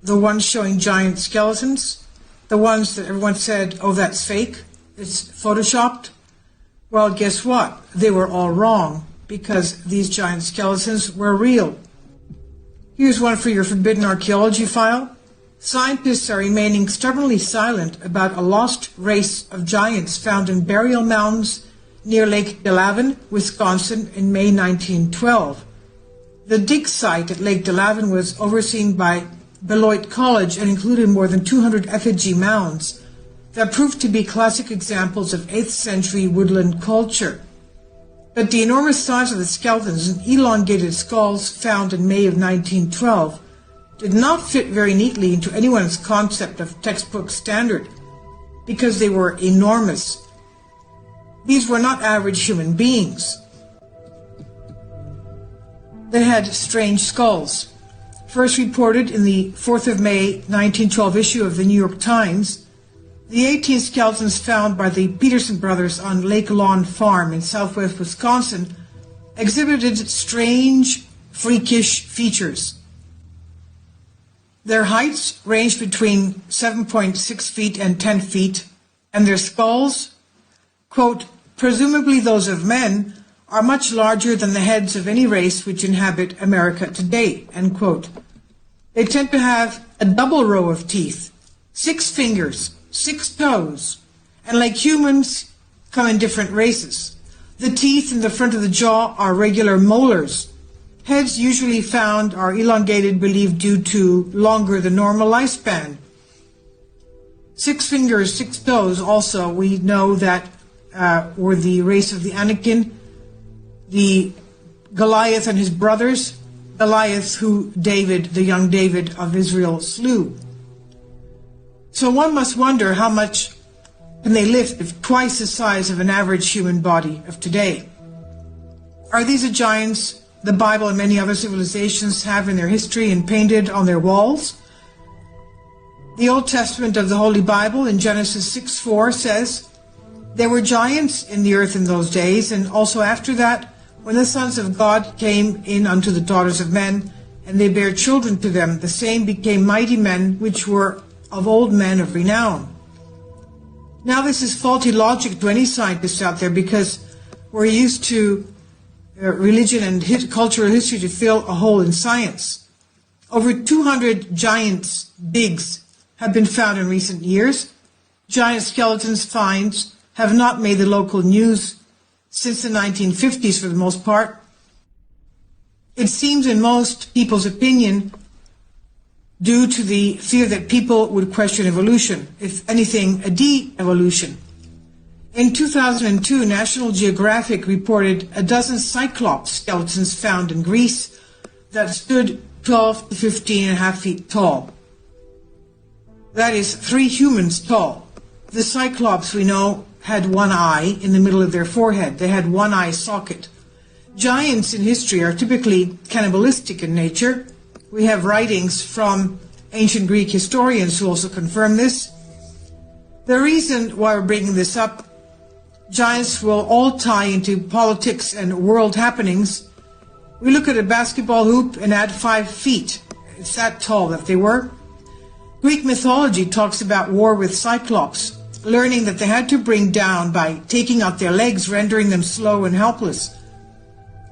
the ones showing giant skeletons, the ones that everyone said, oh, that's fake, it's photoshopped. Well, guess what? They were all wrong, because these giant skeletons were real. Here's one for your forbidden archaeology file. Scientists are remaining stubbornly silent about a lost race of giants found in burial mounds near Lake Delavan, Wisconsin in May 1912. The dig site at Lake Delavan was overseen by Beloit College and included more than 200 effigy mounds that proved to be classic examples of 8th century woodland culture. But the enormous size of the skeletons and elongated skulls found in May of 1912 did not fit very neatly into anyone's concept of textbook standard, because they were enormous. These were not average human beings. They had strange skulls. First reported in the 4th of May 1912 issue of the New York Times, the 18 skeletons found by the Peterson brothers on Lake Lawn Farm in southwest Wisconsin exhibited strange, freakish features. Their heights ranged between 7.6 feet and 10 feet, and their skulls, quote, presumably those of men, are much larger than the heads of any race which inhabit America today, end quote. They tend to have a double row of teeth, 6 fingers, 6 toes, and like humans, come in different races. The teeth in the front of the jaw are regular molars. Heads usually found are elongated, believed due to longer than normal lifespan. 6 fingers, 6 toes also, we know that were the race of the Anakim, the Goliath and his brothers, Goliath who David, the young David of Israel, slew. So one must wonder how much can they lift if twice the size of an average human body of today. Are these the giants the Bible and many other civilizations have in their history and painted on their walls? The Old Testament of the Holy Bible in Genesis 6:4 says, there were giants in the earth in those days, and also after that, when the sons of God came in unto the daughters of men, and they bare children to them, the same became mighty men, which were of old men of renown. Now this is faulty logic to any scientist out there, because we're used to religion and cultural history to fill a hole in science. Over 200 giants' digs have been found in recent years. Giant skeletons finds have not made the local news since the 1950s for the most part. It seems in most people's opinion due to the fear that people would question evolution, if anything, a de-evolution. In 2002, National Geographic reported a dozen cyclops skeletons found in Greece that stood 12 to 15.5 feet tall. That is 3 humans tall. The cyclops, we know, had one eye in the middle of their forehead. They had one eye socket. Giants in history are typically cannibalistic in nature. We have writings from ancient Greek historians who also confirm this. The reason why we're bringing this up, giants will all tie into politics and world happenings. We look at a basketball hoop and add 5 feet. It's that tall that they were. Greek mythology talks about war with cyclops, learning that they had to bring down by taking out their legs, rendering them slow and helpless.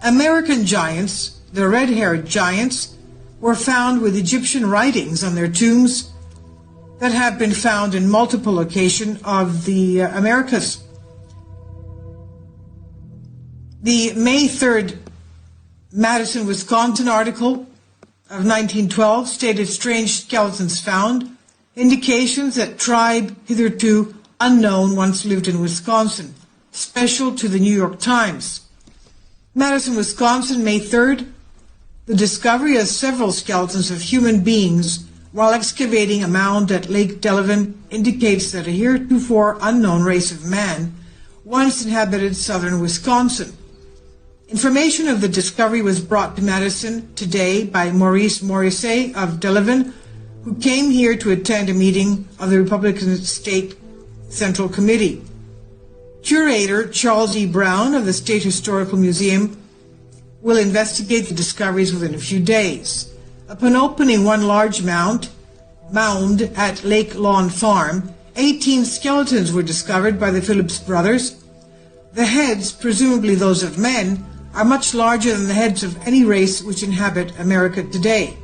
American giants, the red-haired giants, were found with Egyptian writings on their tombs that have been found in multiple locations of the Americas. The May 3rd Madison, Wisconsin article of 1912 stated strange skeletons found, indications that tribe hitherto unknown once lived in Wisconsin, special to the New York Times. Madison, Wisconsin, May 3rd, the discovery of several skeletons of human beings while excavating a mound at Lake Delavan indicates that a heretofore unknown race of man once inhabited southern Wisconsin. Information of the discovery was brought to Madison today by Maurice Morrissey of Delavan, who came here to attend a meeting of the Republican State Central Committee. Curator Charles E. Brown of the State Historical Museum will investigate the discoveries within a few days. Upon opening one large mound, mound at Lake Lawn Farm, 18 skeletons were discovered by the Phillips brothers. The heads, presumably those of men, are much larger than the heads of any race which inhabit America today.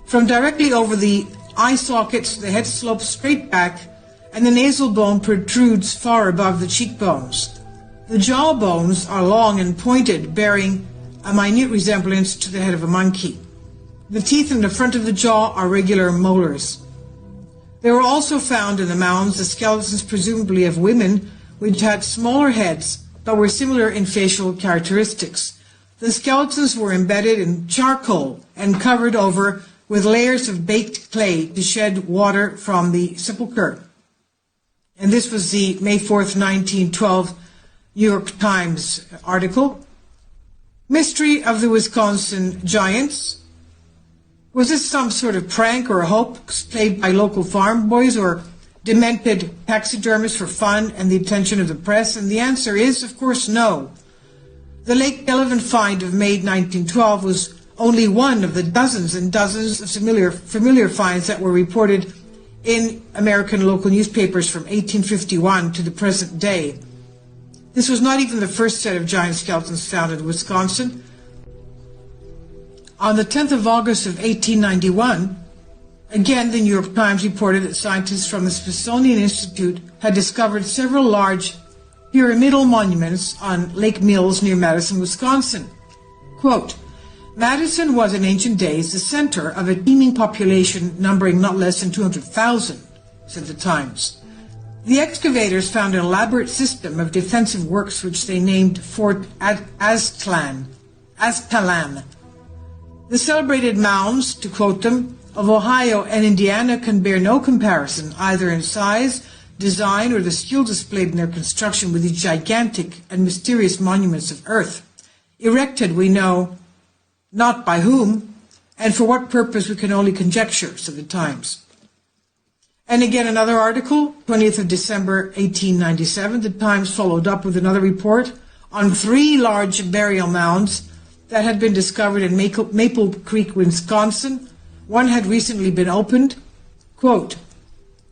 From directly over the eye sockets, the head slopes straight back, and the nasal bone protrudes far above the cheekbones. The jaw bones are long and pointed, bearing a minute resemblance to the head of a monkey. The teeth in the front of the jaw are regular molars. There were also found in the mounds the skeletons presumably of women which had smaller heads but were similar in facial characteristics. The skeletons were embedded in charcoal and covered over with layers of baked clay to shed water from the sepulchre. And this was the May 4th, 1912 New York Times article. Mystery of the Wisconsin Giants. Was this some sort of prank or hoax played by local farm boys or demented taxidermists for fun and the attention of the press? And the answer is, of course, no. The Lake Delavan find of May 1912 was only one of the dozens and dozens of familiar finds that were reported in American local newspapers from 1851 to the present day. This was not even the first set of giant skeletons found in Wisconsin. On the 10th of August of 1891, again the New York Times reported that scientists from the Smithsonian Institute had discovered several large pyramidal monuments on Lake Mills near Madison, Wisconsin. Quote, Madison was in ancient days the center of a teeming population numbering not less than 200,000, said the Times. The excavators found an elaborate system of defensive works which they named Fort Aztalan. The celebrated mounds, to quote them, of Ohio and Indiana can bear no comparison, either in size, design, or the skill displayed in their construction with these gigantic and mysterious monuments of earth, erected, we know, not by whom, and for what purpose we can only conjecture, said the Times. And again, another article, 20th of December, 1897, the Times followed up with another report on 3 large burial mounds that had been discovered in Maple Creek, Wisconsin. One had recently been opened. Quote,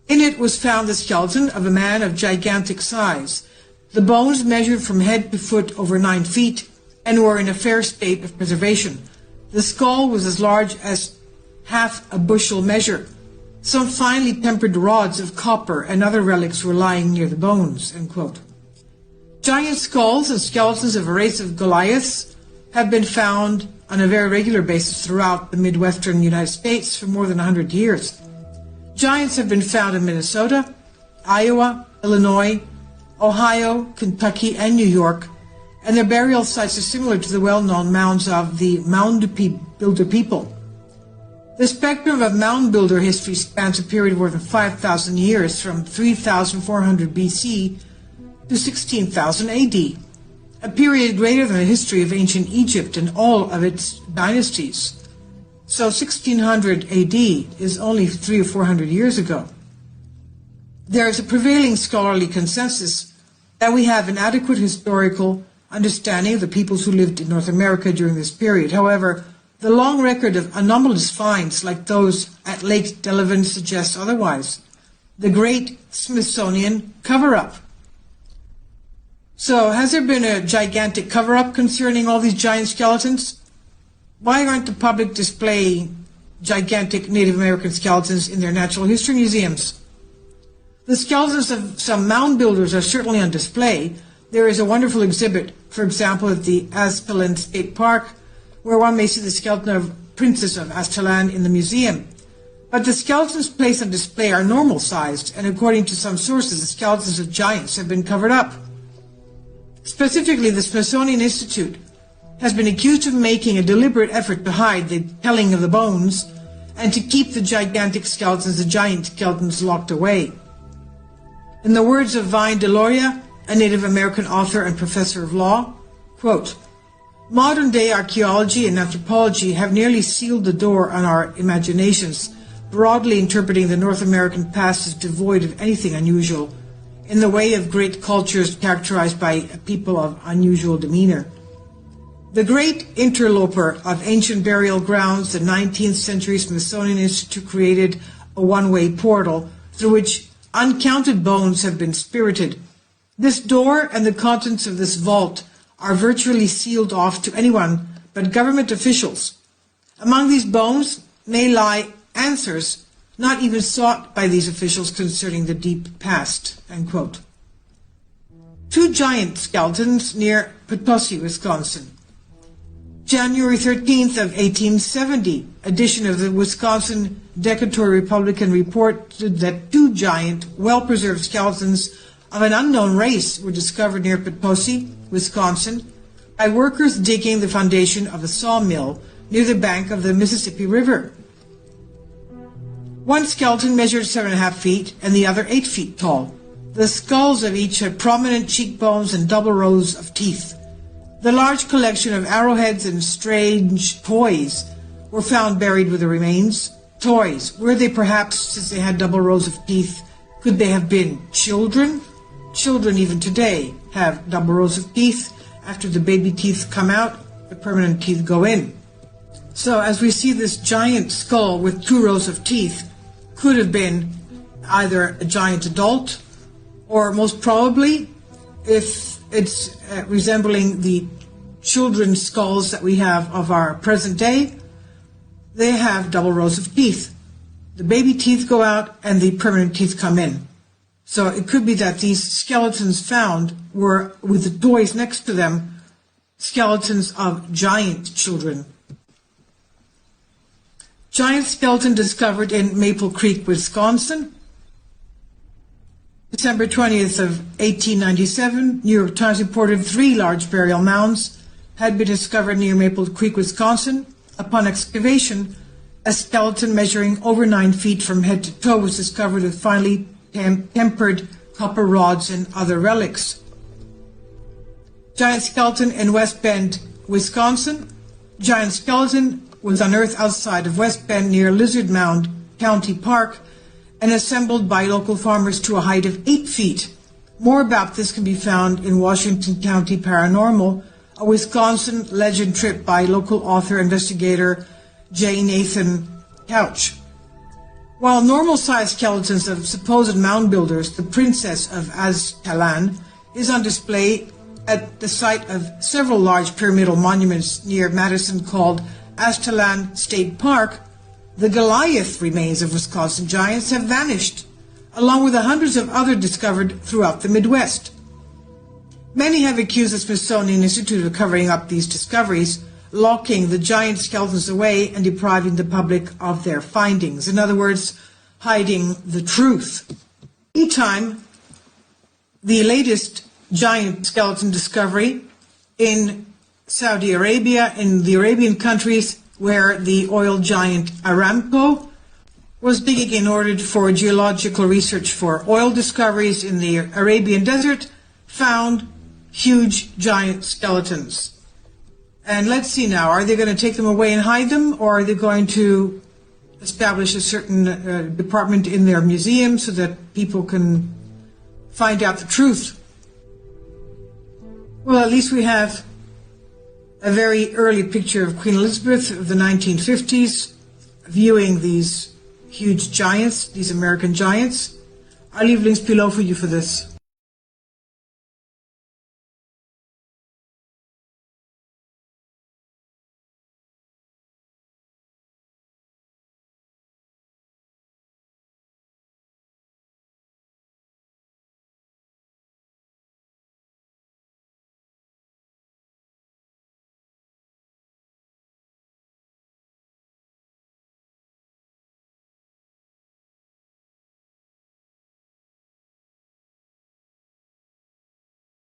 in it was found the skeleton of a man of gigantic size. The bones measured from head to foot over 9 feet and were in a fair state of preservation. The skull was as large as half a bushel measure. Some finely tempered rods of copper and other relics were lying near the bones. End quote. Giant skulls and skeletons of a race of Goliaths have been found on a very regular basis throughout the Midwestern United States for more than 100 years. Giants have been found in Minnesota, Iowa, Illinois, Ohio, Kentucky, and New York, and their burial sites are similar to the well-known mounds of the mound builder people. The spectrum of mound builder history spans a period of more than 5,000 years, from 3,400 BC to 16,000 AD, a period greater than the history of ancient Egypt and all of its dynasties. So 1600 AD is only 300 or 400 years ago. There is a prevailing scholarly consensus that we have an adequate historical understanding of the peoples who lived in North America during this period. However, the long record of anomalous finds like those at Lake Delavan suggests otherwise. The great Smithsonian cover-up. So, has there been a gigantic cover-up concerning all these giant skeletons? Why aren't the public displaying gigantic Native American skeletons in their natural history museums? The skeletons of some mound builders are certainly on display. There is a wonderful exhibit, for example, at the Aztalan State Park, where one may see the skeleton of Princess of Aztalan in the museum. But the skeletons placed on display are normal-sized, and according to some sources, the skeletons of giants have been covered up. Specifically, the Smithsonian Institute has been accused of making a deliberate effort to hide the telling of the bones and to keep the gigantic skeletons, the giant skeletons, locked away. In the words of Vine Deloria, a Native American author and professor of law, quote, modern-day archaeology and anthropology have nearly sealed the door on our imaginations, broadly interpreting the North American past as devoid of anything unusual, in the way of great cultures characterized by a people of unusual demeanor. The great interloper of ancient burial grounds, the 19th century Smithsonian Institute created a one-way portal through which uncounted bones have been spirited. This door and the contents of this vault are virtually sealed off to anyone but government officials. Among these bones may lie answers not even sought by these officials concerning the deep past." End quote. Two giant skeletons near Potosi, Wisconsin. January 13th of 1870 edition of the Wisconsin Decatur Republican reported that two giant, well-preserved skeletons of an unknown race were discovered near Potosi, Wisconsin, by workers digging the foundation of a sawmill near the bank of the Mississippi River. One skeleton measured 7.5 feet and the other 8 feet tall. The skulls of each had prominent cheekbones and double rows of teeth. The large collection of arrowheads and strange toys were found buried with the remains. Toys, were they perhaps, since they had double rows of teeth, could they have been children? Children even today have double rows of teeth. After the baby teeth come out, the permanent teeth go in. So as we see this giant skull with 2 rows of teeth, could have been either a giant adult, or most probably, if it's resembling the children's skulls that we have of our present day, they have double rows of teeth. The baby teeth go out and the permanent teeth come in. So it could be that these skeletons found were, with the toys next to them, skeletons of giant children. Giant skeleton discovered in Maple Creek, Wisconsin. December 20th of 1897, New York Times reported 3 large burial mounds had been discovered near Maple Creek, Wisconsin. Upon excavation, a skeleton measuring over 9 feet from head to toe was discovered with finely tempered copper rods and other relics. Giant skeleton in West Bend, Wisconsin. Giant skeleton was unearthed outside of West Bend near Lizard Mound County Park and assembled by local farmers to a height of 8 feet. More about this can be found in Washington County Paranormal, a Wisconsin legend trip by local author investigator J. Nathan Couch. While normal-sized skeletons of supposed mound builders, the Princess of Aztalan, is on display at the site of several large pyramidal monuments near Madison called Aztalan State Park, the Goliath remains of Wisconsin giants have vanished, along with the hundreds of others discovered throughout the Midwest. Many have accused the Smithsonian Institute of covering up these discoveries, locking the giant skeletons away and depriving the public of their findings. In other words, hiding the truth. Each time, the latest giant skeleton discovery in Saudi Arabia, in the Arabian countries where the oil giant Aramco was digging in order for geological research for oil discoveries in the Arabian desert, found huge giant skeletons. And let's see now, are they going to take them away and hide them, or are they going to establish a certain department in their museum so that people can find out the truth? Well, at least we have a very early picture of Queen Elizabeth of the 1950s viewing these huge giants, these American giants. I'll leave links below for you for this.